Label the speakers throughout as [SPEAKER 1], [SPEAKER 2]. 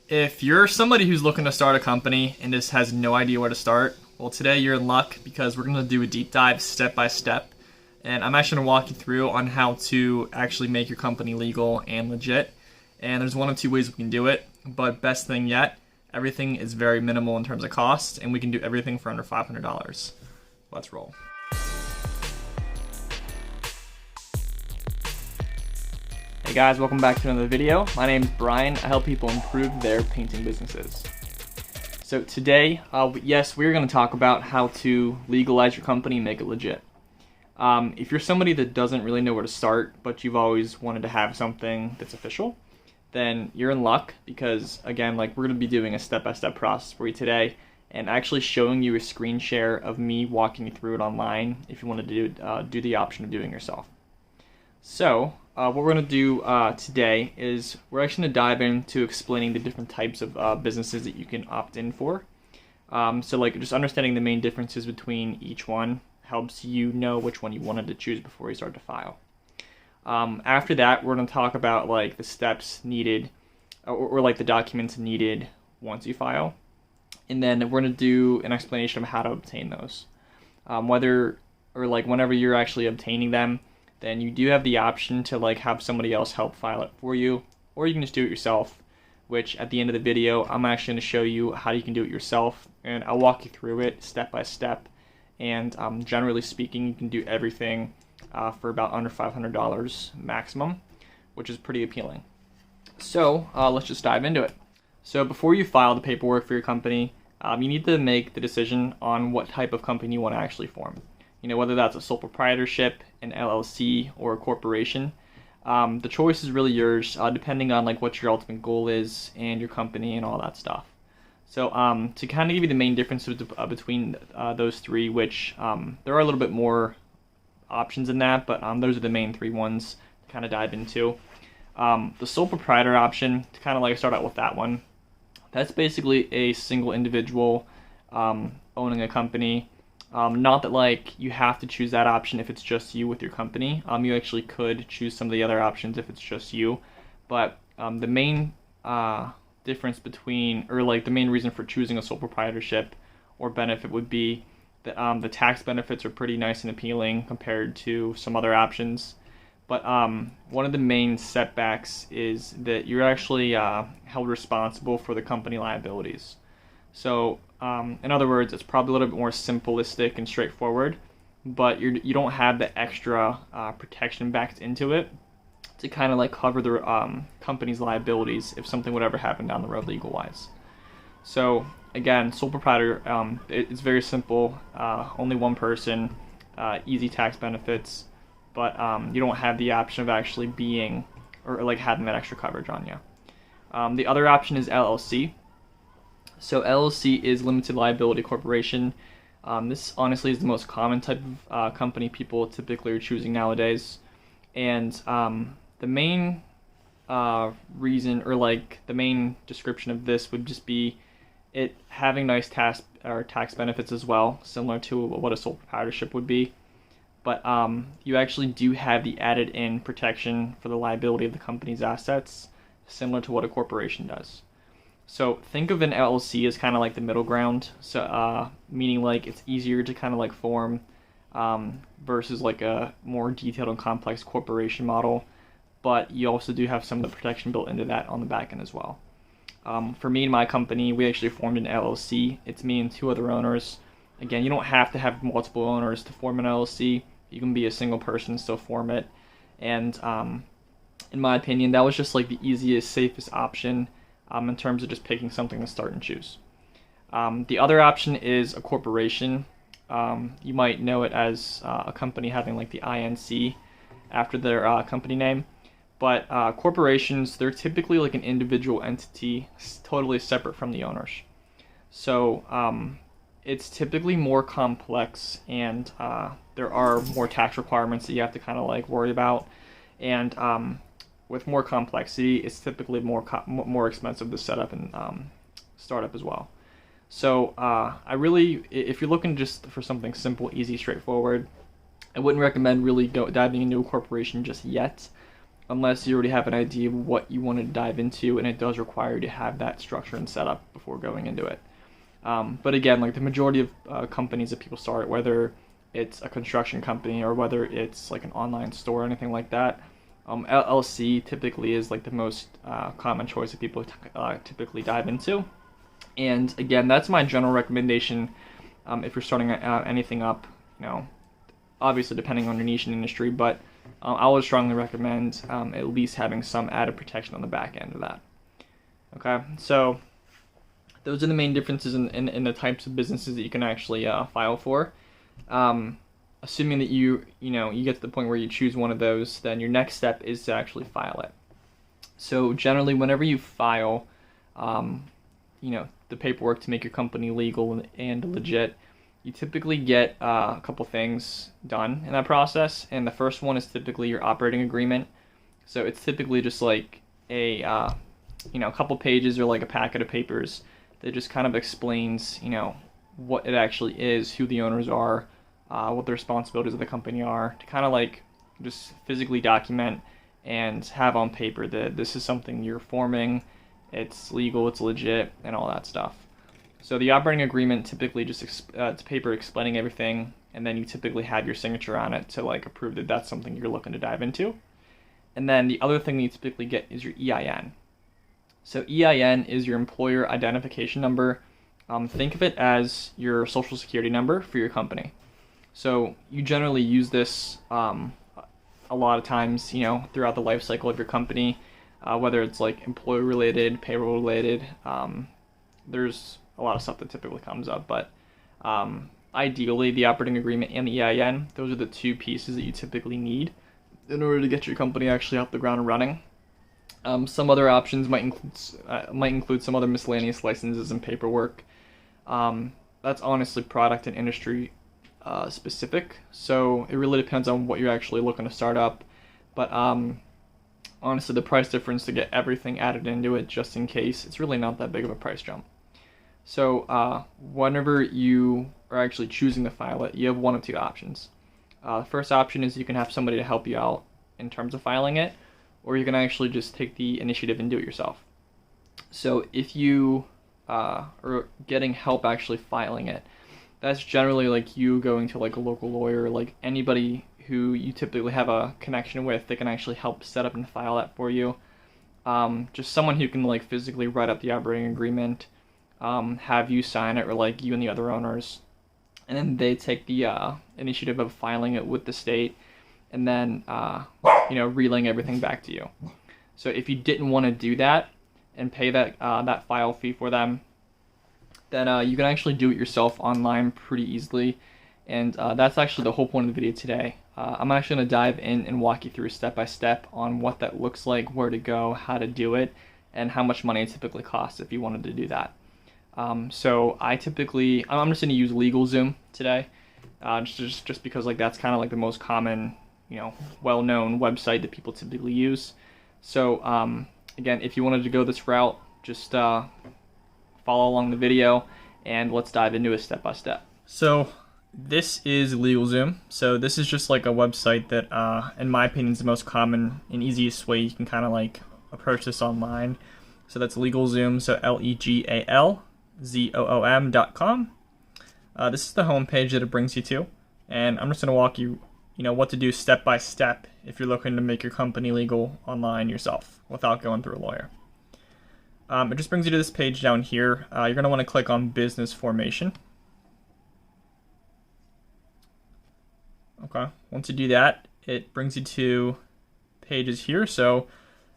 [SPEAKER 1] If you're somebody who's looking to start a company and just has no idea where to start, well, today you're in luck because we're going to do a deep dive step by step. And I'm actually going to walk you through on how to actually make your company legal and legit. And there's one of two ways we can do it. But best thing yet, everything is very minimal in terms of cost, and we can do everything for under $500. Let's roll. Hey guys, welcome back to another video. My name is Brian. I help people improve their painting businesses. So today, yes, we're going to talk about how to legalize your company and make it legit. If you're somebody that doesn't really know where to start, but you've always wanted to have something that's official, then you're in luck because, again, we're going to be doing a step-by-step process for you today and actually showing you a screen share of me walking you through it online if you want to do the option of doing it yourself. So, what we're going to do today is we're actually going to dive into explaining the different types of businesses that you can opt in for. So just understanding the main differences between each one helps you know which one you wanted to choose before you start to file. After that, we're going to talk about the steps needed or the documents needed once you file. And then we're going to do an explanation of how to obtain those. Whenever you're actually obtaining them, then you do have the option to have somebody else help file it for you, or you can just do it yourself, which at the end of the video, I'm actually going to show you how you can do it yourself, and I'll walk you through it step by step. And generally speaking, you can do everything for about under $500 maximum, which is pretty appealing. So let's just dive into it. So before you file the paperwork for your company, you need to make the decision on what type of company you want to actually form. Whether that's a sole proprietorship, an LLC, or a corporation. The choice is really yours, depending on what your ultimate goal is and your company and all that stuff. So to kind of give you the main differences between those three, which there are a little bit more options in that, but those are the main three ones to kind of dive into. The sole proprietor option, to kind of start out with that one, that's basically a single individual owning a company. Not that you have to choose that option if it's just you with your company. You actually could choose some of the other options if it's just you, but the main difference between, or the main reason for choosing a sole proprietorship or benefit would be that the tax benefits are pretty nice and appealing compared to some other options. But one of the main setbacks is that you're actually held responsible for the company liabilities. So in other words, it's probably a little bit more simplistic and straightforward, but you don't have the extra protection backed into it to kind of cover the company's liabilities if something would ever happen down the road legal-wise. So again, sole proprietor, it's very simple, only one person, easy tax benefits, but you don't have the option of actually being or having that extra coverage on you. The other option is LLC. So LLC is limited liability corporation. This honestly is the most common type of company people typically are choosing nowadays. And the main reason, or the main description of this would just be it having nice tax benefits as well, similar to what a sole proprietorship would be. But you actually do have the added in protection for the liability of the company's assets, similar to what a corporation does. So think of an LLC as kind of the middle ground, so meaning it's easier to kind of form versus a more detailed and complex corporation model, but you also do have some of the protection built into that on the back end as well. For me and my company, we actually formed an LLC. It's me and two other owners. Again, you don't have to have multiple owners to form an LLC. You can be a single person and still form it. And in my opinion, that was just the easiest, safest option in terms of just picking something to start and choose. The other option is a corporation. You might know it as a company having the INC after their company name. But corporations, they're typically an individual entity, totally separate from the owners. So it's typically more complex, and there are more tax requirements that you have to kind of worry about. And with more complexity, it's typically more expensive to set up and start up as well. So if you're looking just for something simple, easy, straightforward, I wouldn't recommend really diving into a corporation just yet. unless you already have an idea of what you want to dive into, and it does require you to have that structure and setup before going into it. But again, like the majority of companies that people start, whether it's a construction company or whether it's like an online store or anything like that, LLC typically is like the most common choice that people typically dive into. And again, that's my general recommendation if you're starting anything up, obviously depending on your niche and industry, but I would strongly recommend at least having some added protection on the back end of that. Okay, so those are the main differences in the types of businesses that you can actually file for. Assuming that you get to the point where you choose one of those, then your next step is to actually file it. So generally, whenever you file, the paperwork to make your company legal and legit, you typically get a couple things done in that process. And the first one is typically your operating agreement. So it's typically just like a couple pages or like a packet of papers that just kind of explains, what it actually is, who the owners are, what the responsibilities of the company are, to kind of like just physically document and have on paper that this is something you're forming, it's legal, it's legit, and all that stuff. So the operating agreement typically just it's paper explaining everything, and then you typically have your signature on it to like approve that that's something you're looking to dive into. And then the other thing that you typically get is your EIN. So EIN is your employer identification number. Think of it as your social security number for your company. So you generally use this a lot of times, throughout the life cycle of your company, whether it's like employee related, payroll related. There's a lot of stuff that typically comes up, but ideally the operating agreement and the EIN, those are the two pieces that you typically need in order to get your company actually off the ground and running. Some other options might include some other miscellaneous licenses and paperwork. That's honestly product and industry specific, so it really depends on what you're actually looking to start up. But honestly, the price difference to get everything added into it, just in case, it's really not that big of a price jump. So whenever you are actually choosing to file it, you have one of two options. The first option is you can have somebody to help you out in terms of filing it, or you can actually just take the initiative and do it yourself. So if you are getting help actually filing it, that's generally like you going to like a local lawyer, like anybody who you typically have a connection with that can actually help set up and file that for you. Just someone who can like physically write up the operating agreement, have you sign it, or like you and the other owners, and then they take the initiative of filing it with the state, and then relaying everything back to you. So if you didn't want to do that and pay that file fee for them, then you can actually do it yourself online pretty easily. And that's actually the whole point of the video today. I'm actually going to dive in and walk you through step by step on what that looks like, where to go, how to do it, and how much money it typically costs if you wanted to do that. So I'm just going to use LegalZoom today, just because like that's kind of like the most common, well-known website that people typically use. So again, if you wanted to go this route, just follow along the video and let's dive into it step by step. So this is LegalZoom. So this is just like a website that, in my opinion, is the most common and easiest way you can kind of like approach this online. So that's LegalZoom, so LegalZoom.com. This is the home page that it brings you to, and I'm just going to walk you, what to do step by step if you're looking to make your company legal online yourself without going through a lawyer. It just brings you to this page down here. You're going to want to click on business formation. Okay, once you do that, it brings you to pages here. So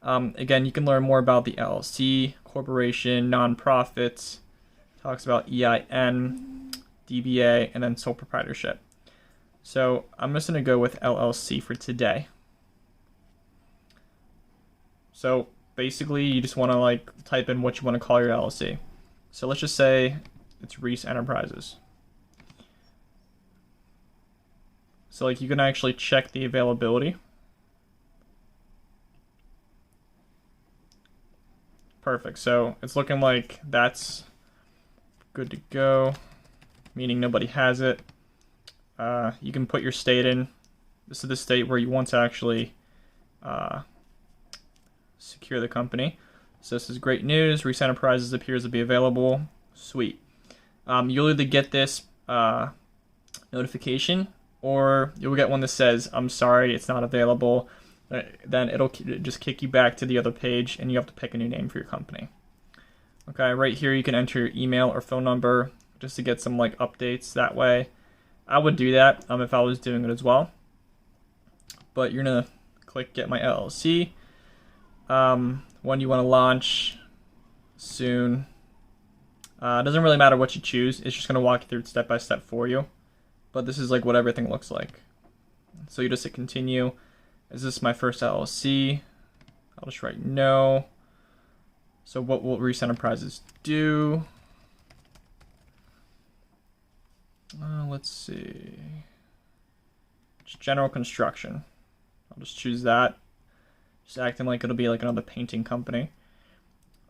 [SPEAKER 1] again, you can learn more about the LLC, corporation, nonprofits, talks about EIN, DBA, and then sole proprietorship. So I'm just going to go with LLC for today. So basically, you just want to like type in what you want to call your LLC. So let's just say it's Reese Enterprises. So like you can actually check the availability. Perfect. So it's looking like that's good to go, meaning nobody has it. You can put your state in. This is the state where you want to actually secure the company. So this is great news. Resign prizes appears to be available. Sweet. You'll either get this notification, or you'll get one that says, I'm sorry, it's not available. Then it'll just kick you back to the other page, and you have to pick a new name for your company. Okay, right here you can enter your email or phone number just to get some like updates that way. I would do that if I was doing it as well. But you're gonna click Get My LLC. When you want to launch soon. It doesn't really matter what you choose. It's just gonna walk you through it step by step for you. But this is like what everything looks like. So you just hit continue. Is this my first LLC? I'll just write no. So what will Reese Enterprises do? Let's see. Just general construction. I'll just choose that. Just acting like it'll be like another painting company.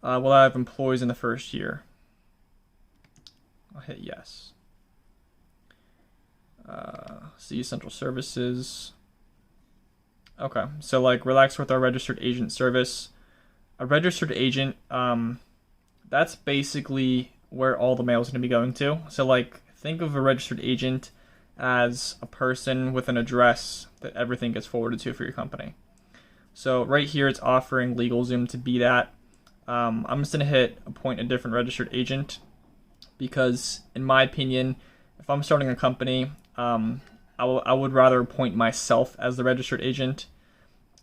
[SPEAKER 1] Will I have employees in the first year? I'll hit yes. See essential services. Okay, so like relax with our registered agent service. A registered agent, that's basically where all the mail is going to be going to. So like think of a registered agent as a person with an address that everything gets forwarded to for your company. So right here it's offering LegalZoom to be that. I'm just going to hit appoint a different registered agent because in my opinion, if I'm starting a company, I would rather appoint myself as the registered agent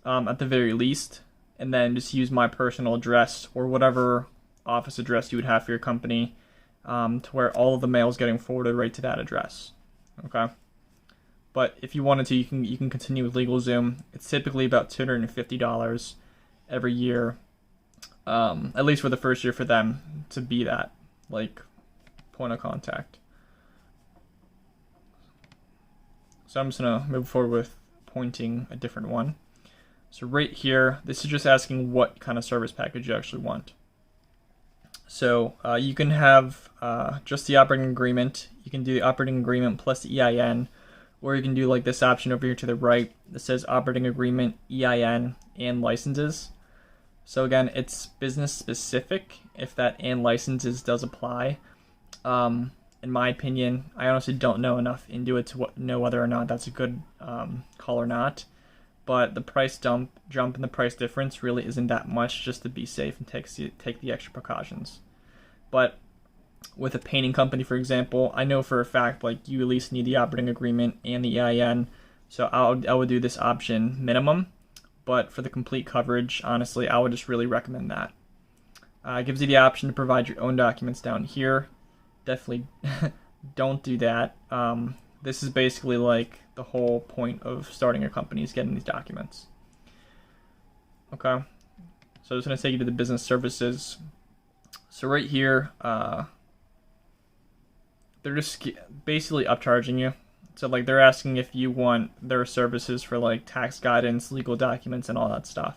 [SPEAKER 1] at the very least, and then just use my personal address or whatever office address you would have for your company to where all of the mail is getting forwarded right to that address. Okay. But if you wanted to, you can continue with LegalZoom. It's typically about $250 every year, at least for the first year for them to be that like point of contact. So I'm just gonna move forward with pointing a different one. So right here, this is just asking what kind of service package you actually want. So you can have just the operating agreement. You can do the operating agreement plus the EIN, or you can do like this option over here to the right that says operating agreement, EIN, and licenses. So again, it's business specific if that and licenses does apply. In my opinion, I honestly don't know enough into it to know whether or not that's a good call or not. But the price jump and the price difference really isn't that much, just to be safe and take the extra precautions. But with a painting company, for example, I know for a fact like you at least need the operating agreement and the EIN. So I would do this option minimum. But for the complete coverage, honestly, I would just really recommend that. It gives you the option to provide your own documents down here. Definitely don't do that. This is basically like the whole point of starting your company is getting these documents. Okay, so I'm just going to take you to the business services. So right here, they're just basically upcharging you. So like they're asking if you want their services for like tax guidance, legal documents, and all that stuff.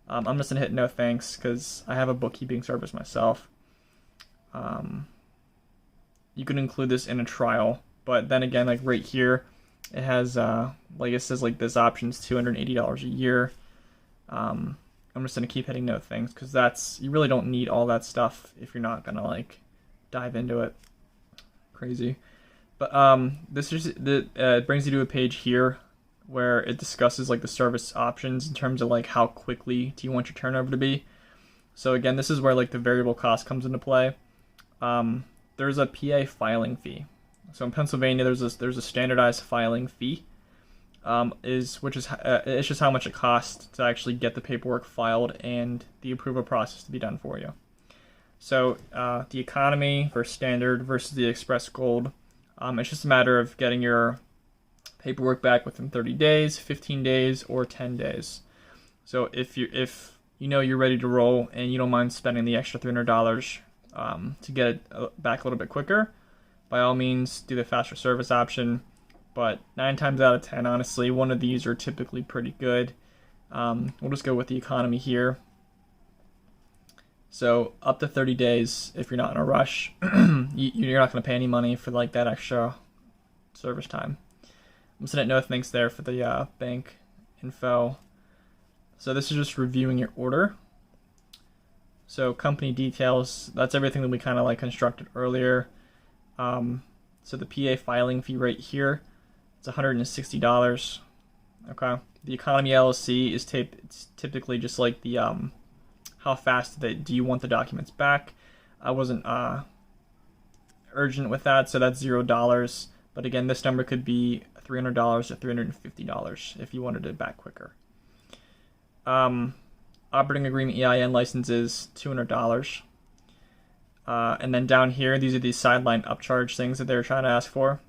[SPEAKER 1] I'm just going to hit no thanks because I have a bookkeeping service myself. You can include this in a trial, but then again, like right here, it has like it says like this option's $280 a year. I'm just gonna keep hitting no things because you really don't need all that stuff if you're not gonna like dive into it. Crazy, but this is it brings you to a page here where it discusses like the service options in terms of like how quickly do you want your turnover to be. So again, this is where like the variable cost comes into play. There's a PA filing fee. So in Pennsylvania, there's a standardized filing fee, it's just how much it costs to actually get the paperwork filed and the approval process to be done for you. So the economy versus standard versus the express gold, it's just a matter of getting your paperwork back within 30 days, 15 days, or 10 days. So if you know you're ready to roll and you don't mind spending the extra $300 to get it back a little bit quicker, by all means do the faster service option. But 9 times out of 10, honestly, one of these are typically pretty good. We'll just go with the economy here. So up to 30 days if you're not in a rush. You're not going to pay any money for like that extra service time. I'm sending no thanks there for the bank info. So this is just reviewing your order. So company details, that's everything that we kind of like constructed earlier. So the PA filing fee right here, it's $160. Okay. The economy LLC is it's typically just like the how fast do you want the documents back. I wasn't urgent with that, so that's $0. But again, this number could be $300 or $350 if you wanted it back quicker. Operating agreement EIN licenses, $200. And then down here, these are the sideline upcharge things that they're trying to ask for.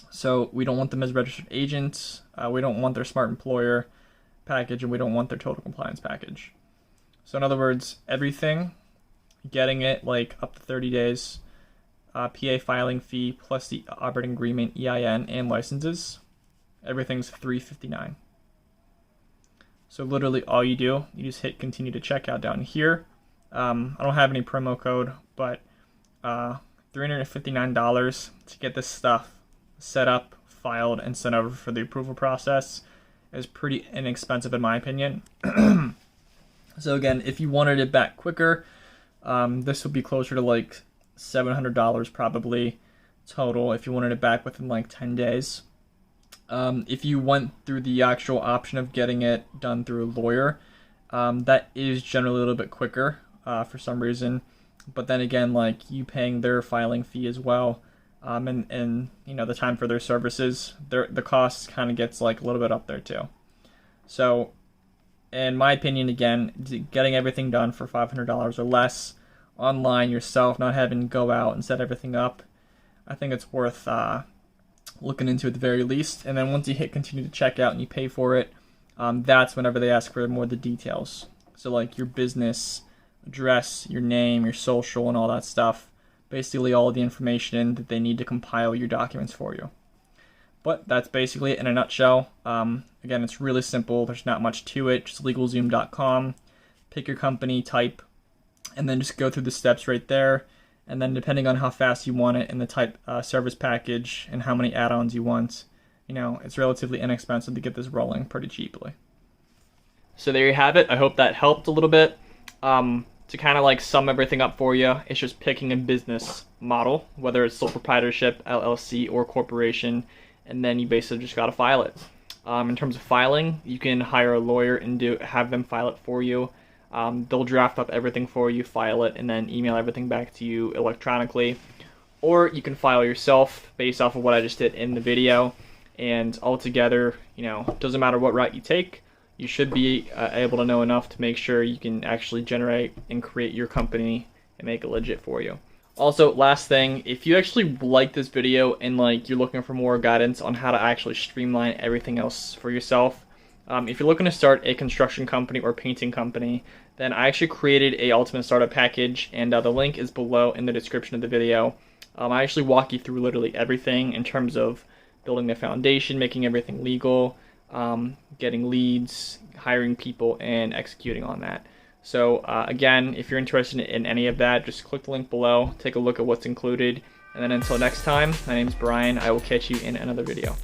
[SPEAKER 1] So we don't want them as registered agents. We don't want their smart employer package, and we don't want their total compliance package. So in other words, everything, getting it like up to 30 days, PA filing fee plus the operating agreement EIN and licenses, everything's $359. So literally all you do, you just hit continue to checkout down here. I don't have any promo code, but $359 to get this stuff set up, filed, and sent over for the approval process is pretty inexpensive in my opinion. So again, if you wanted it back quicker, this would be closer to like $700 probably total if you wanted it back within like 10 days. If you went through the actual option of getting it done through a lawyer, that is generally a little bit quicker for some reason. But then again, like you paying their filing fee as well, and you know the time for their services, the cost kind of gets like a little bit up there too. So, in my opinion, again, getting everything done for $500 or less online yourself, not having to go out and set everything up, I think it's worth looking into at the very least. And then once you hit continue to check out and you pay for it, that's whenever they ask for more of the details. So like your business address, your name, your social, and all that stuff. Basically all of the information that they need to compile your documents for you. But that's basically it in a nutshell. Again, it's really simple. There's not much to it. Just LegalZoom.com. Pick your company type, and then just go through the steps right there. And then depending on how fast you want it and the type service package and how many add-ons you want, you know, it's relatively inexpensive to get this rolling pretty cheaply. So there you have it. I hope that helped a little bit. To kind of like sum everything up for you, it's just picking a business model, whether it's sole proprietorship, LLC, or corporation, and then you basically just got to file it. In terms of filing, you can hire a lawyer and have them file it for you. They'll draft up everything for you, file it, and then email everything back to you electronically. Or you can file yourself based off of what I just did in the video. And altogether, you know, doesn't matter what route you take, you should be able to know enough to make sure you can actually generate and create your company and make it legit for you. Also, last thing, if you actually like this video and like you're looking for more guidance on how to actually streamline everything else for yourself, if you're looking to start a construction company or painting company, then I actually created a ultimate startup package, and the link is below in the description of the video. I actually walk you through literally everything in terms of building the foundation, making everything legal, getting leads, hiring people, and executing on that. So again, if you're interested in any of that, just click the link below, take a look at what's included, and then until next time, my name is Brian. I will catch you in another video.